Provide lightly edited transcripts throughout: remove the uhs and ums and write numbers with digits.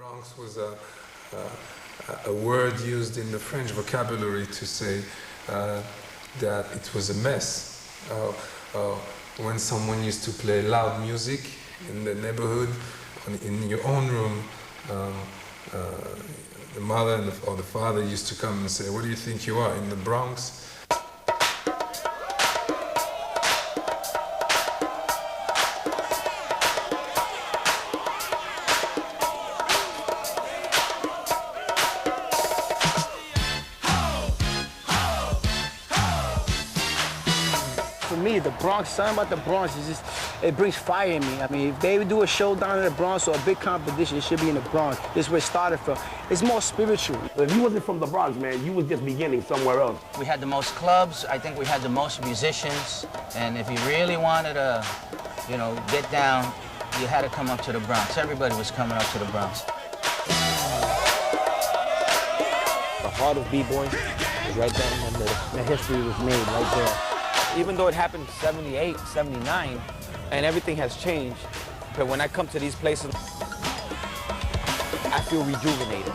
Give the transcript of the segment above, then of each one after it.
Bronx was a word used in the French vocabulary to say that it was a mess. When someone used to play loud music in the neighborhood, in your own room, the mother or the father used to come and say, "What do you think you are, in the Bronx?" For me, the Bronx, something about the Bronx is just, it brings fire in me. I mean, if they would do a show down in the Bronx or a big competition, it should be in the Bronx. This is where it started from. It's more spiritual. If you wasn't from the Bronx, man, you was just beginning somewhere else. We had the most clubs. I think we had the most musicians. And if you really wanted to, you know, get down, you had to come up to the Bronx. Everybody was coming up to the Bronx. The heart of B-boy is right down in the middle. The history was made right there. Even though it happened in 78, 79, and everything has changed, but when I come to these places, I feel rejuvenated.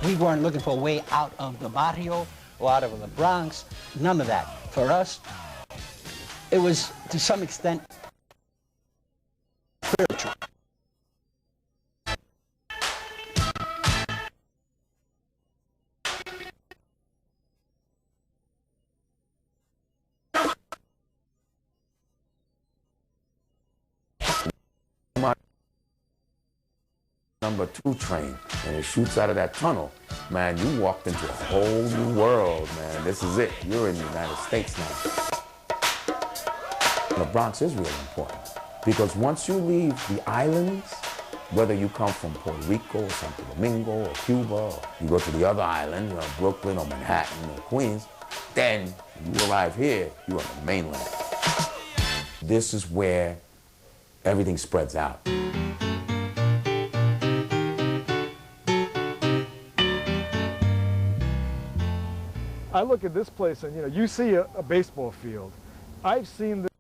We weren't looking for a way out of the barrio or out of the Bronx, none of that. For us, it was, to some extent, spiritual. Number 2 train, and it shoots out of that tunnel, man, you walked into a whole new world, man. This is it. You're in the United States now. The Bronx is really important because once you leave the islands, whether you come from Puerto Rico or Santo Domingo or Cuba, or you go to the other island, you know, Brooklyn or Manhattan or Queens, then you arrive here, you're on the mainland. This is where everything spreads out. I look at this place and, you know, you see a baseball field. I've seen this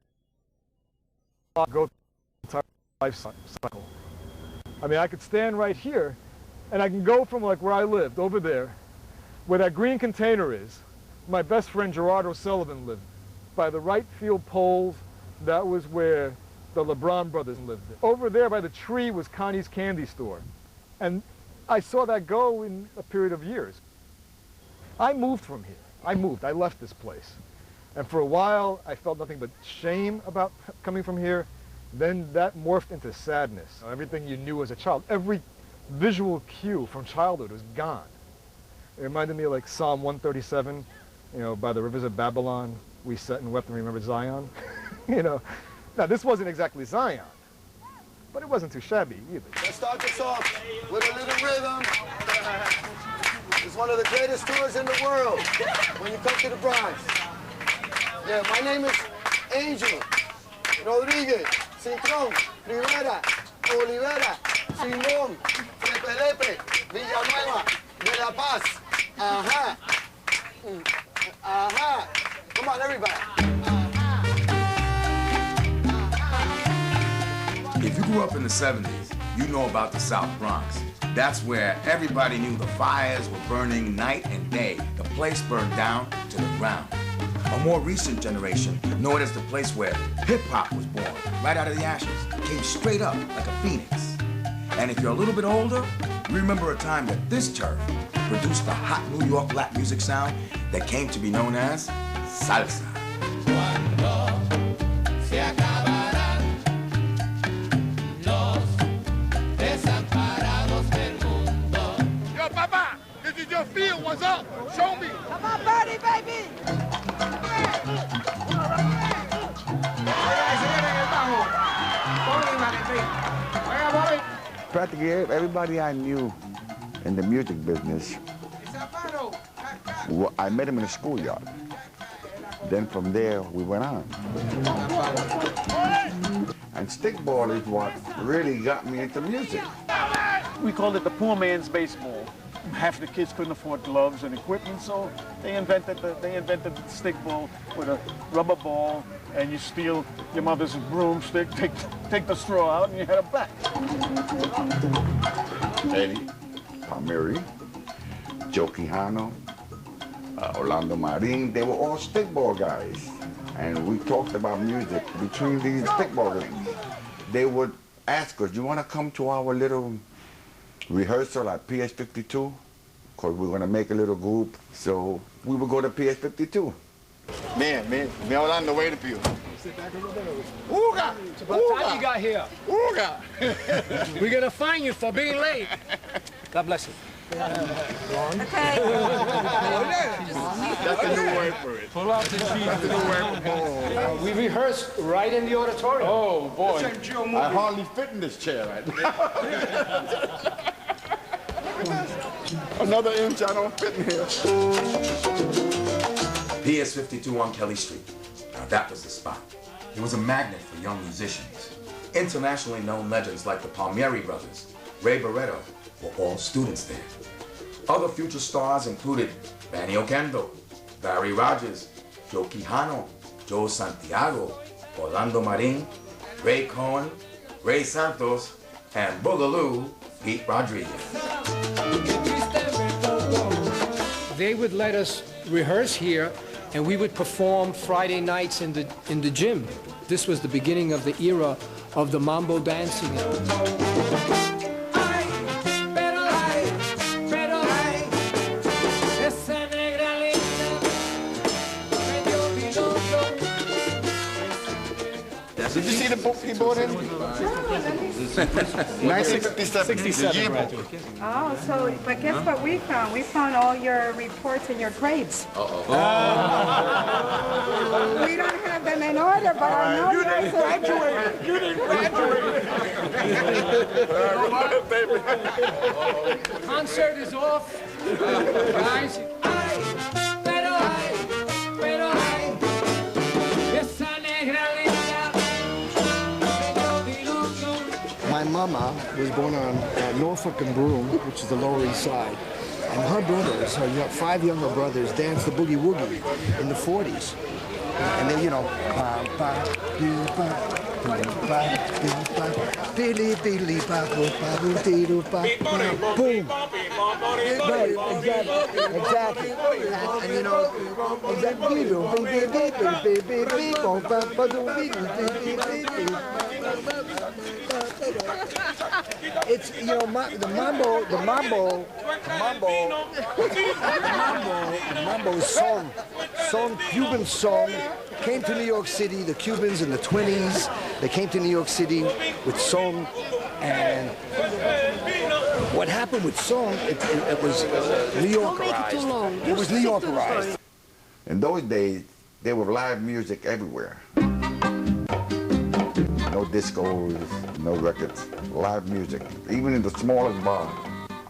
go through the entire life cycle. I mean, I could stand right here and I can go from like where I lived over there, where that green container is. My best friend Gerard O'Sullivan lived. By the right field poles, that was where the LeBron brothers lived. Over there by the tree was Connie's candy store. And I saw that go in a period of years. I moved from here. I left this place. And for a while, I felt nothing but shame about coming from here. Then that morphed into sadness. Everything you knew as a child, every visual cue from childhood was gone. It reminded me of like Psalm 137, you know, by the rivers of Babylon, we sat and wept and remembered Zion. You know, now this wasn't exactly Zion, but it wasn't too shabby either. Let's start this off with a little rhythm. It's one of the greatest tours in the world when you come to the Bronx. Yeah, my name is Angel Rodriguez, Cintrón, Rivera, Olivera, Simón, Lepe, Villanueva, De La Paz. Aha. Aha. Come on, everybody. If you grew up in the 70s, you know about the South Bronx. That's where everybody knew the fires were burning night and day. The place burned down to the ground. A more recent generation know it as the place where hip-hop was born, right out of the ashes. Came straight up like a phoenix. And if you're a little bit older, remember a time that this turf produced the hot New York Latin music sound that came to be known as salsa. Your field was up. Show me. Come on, Birdie, baby. Practically everybody I knew in the music business, I met him in the schoolyard. Then from there, we went on. And stickball is what really got me into music. We called it the poor man's baseball. Half the kids couldn't afford gloves and equipment, so they invented the stickball with a rubber ball, and you steal your mother's broomstick, take the straw out, and you had a bat. Eddie, Palmieri, Joe Quijano, Orlando Marin. They were all stickball guys. And we talked about music between these stickball games. They would ask us, you want to come to our little rehearsal at PS52? Because we're going to make a little group. So we would go to PS52. Me Orlando waiting for you. Sit back over there. Ooga! It's about time you got here. Ooga! We're gonna fine you for being late. God bless you. That's the new word for it. Pull out the sheet. That's the new word for ball. We rehearsed right in the auditorium. Oh, boy. I hardly fit in this chair right now. Another inch I don't fit in here. PS52 on Kelly Street. Now that was the spot. It was a magnet for young musicians. Internationally known legends like the Palmieri brothers, Ray Barretto, were all students there. Other future stars included Manny Oquendo, Barry Rogers, Joe Quijano, Joe Santiago, Orlando Marin, Ray Cohen, Ray Santos, and Boogaloo Pete Rodriguez. They would let us rehearse here, and we would perform Friday nights in the gym. This was the beginning of the era of the Mambo dancing. Did you see the book he bought in? 1967. The yearbook. Oh, so, but guess what we found? We found all your reports and your grades. We don't have them in order, but I know you didn't graduate. You didn't graduate. The concert is off. Guys. My mama was born on Norfolk and Broome, which is the Lower East Side. And her brothers, her 5 younger brothers, danced the boogie woogie in the 40s. And they, you know, boom. Right, exactly. And you know, it's, you know, the mambo song, Cuban song, came to New York City, the Cubans in the 20s, they came to New York City with song, and what happened with song, it was New Yorkerized. It was New Yorkerized. In those days, there was live music everywhere. No discos, no records, live music, even in the smallest bar.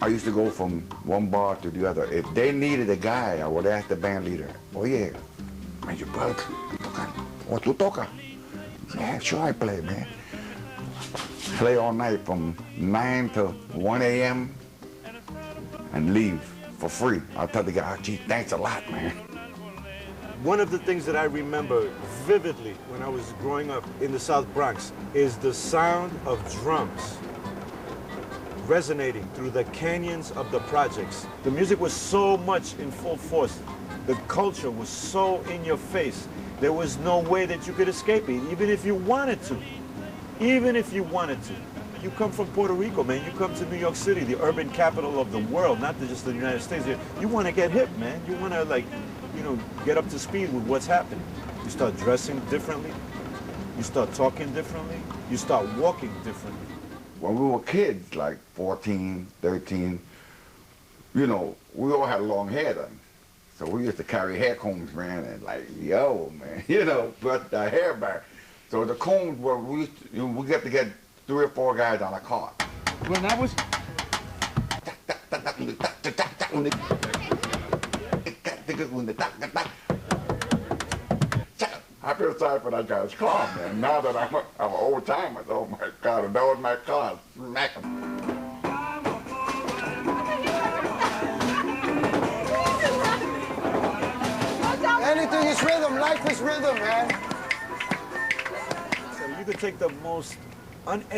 I used to go from one bar to the other. If they needed a guy, I would ask the band leader, oh yeah, man, you play? Oh, tú toca? Yeah, sure I play, man. Play all night from 9 to 1 a.m. and leave for free. I'll tell the guy, gee, thanks a lot, man. One of the things that I remember vividly when I was growing up in the South Bronx is the sound of drums resonating through the canyons of the projects. The music was so much in full force. The culture was so in your face. There was no way that you could escape it, even if you wanted to. Even if you wanted to. You come from Puerto Rico, man. You come to New York City, the urban capital of the world, not just the United States. You want to get hip, man. You want to, like, you know, get up to speed with what's happening. You start dressing differently. You start talking differently. You start walking differently. When we were kids, like 14, 13, you know, we all had long hair then. So we used to carry hair combs, man, and like, yo, man, you know, put the hair back. So the combs were, we got to get 3 or 4 guys on a cart. When I was... I feel sorry for that guy's car, man. Now that I'm an old timer, oh my God, and that was my car, smack him. Anything is rhythm, life is rhythm, man. So you could take the most uneducated